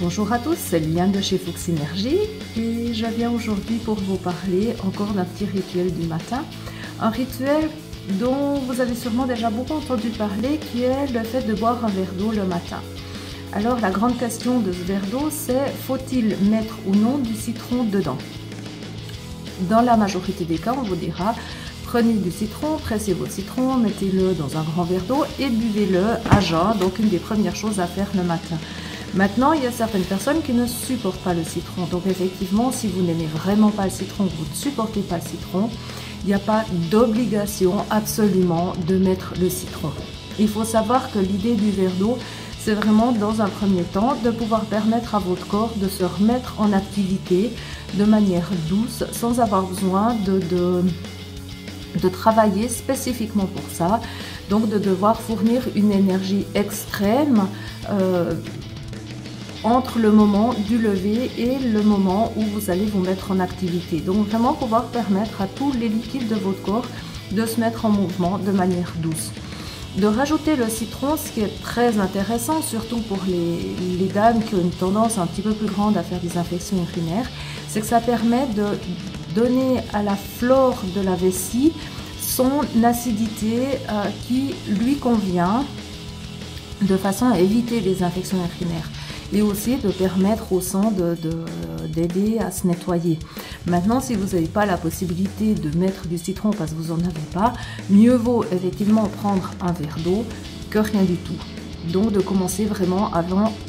Bonjour à tous, c'est Liane de chez Fuchs Énergie et je viens aujourd'hui pour vous parler encore d'un petit rituel du matin. Un rituel dont vous avez sûrement déjà beaucoup entendu parler, qui est le fait de boire un verre d'eau le matin. Alors la grande question de ce verre d'eau, c'est faut-il mettre ou non du citron dedans? Dans la majorité des cas, on vous dira prenez du citron, pressez vos citrons, mettez-le dans un grand verre d'eau et buvez-le à jeun, donc une des premières choses à faire le matin. Maintenant, il y a certaines personnes qui ne supportent pas le citron. Donc effectivement, si vous n'aimez vraiment pas le citron, vous ne supportez pas le citron, il n'y a pas d'obligation absolument de mettre le citron. Il faut savoir que l'idée du verre d'eau, c'est vraiment dans un premier temps de pouvoir permettre à votre corps de se remettre en activité de manière douce, sans avoir besoin de travailler spécifiquement pour ça. Donc de devoir fournir une énergie extrême entre le moment du lever et le moment où vous allez vous mettre en activité. Donc vraiment pouvoir permettre à tous les liquides de votre corps de se mettre en mouvement de manière douce. De rajouter le citron, ce qui est très intéressant, surtout pour les dames qui ont une tendance un petit peu plus grande à faire des infections urinaires, c'est que ça permet de donner à la flore de la vessie son acidité qui lui convient, de façon à éviter les infections urinaires et aussi de permettre au sang d'aider à se nettoyer. Maintenant, si vous n'avez pas la possibilité de mettre du citron parce que vous n'en avez pas, mieux vaut effectivement prendre un verre d'eau que rien du tout. Donc de commencer vraiment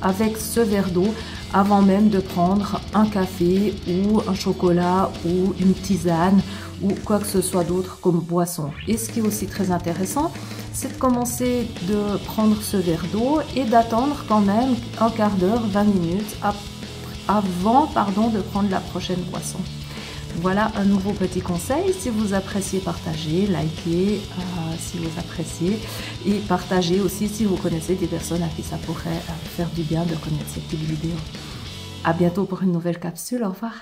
avec ce verre d'eau avant même de prendre un café ou un chocolat ou une tisane ou quoi que ce soit d'autre comme boisson. Et ce qui est aussi très intéressant, c'est de commencer de prendre ce verre d'eau et d'attendre quand même un quart d'heure, 20 minutes avant de prendre la prochaine boisson. Voilà un nouveau petit conseil. Si vous appréciez, partagez, likez si vous appréciez et partagez aussi si vous connaissez des personnes à qui ça pourrait faire du bien de connaître cette petite vidéo. À bientôt pour une nouvelle capsule. Au revoir.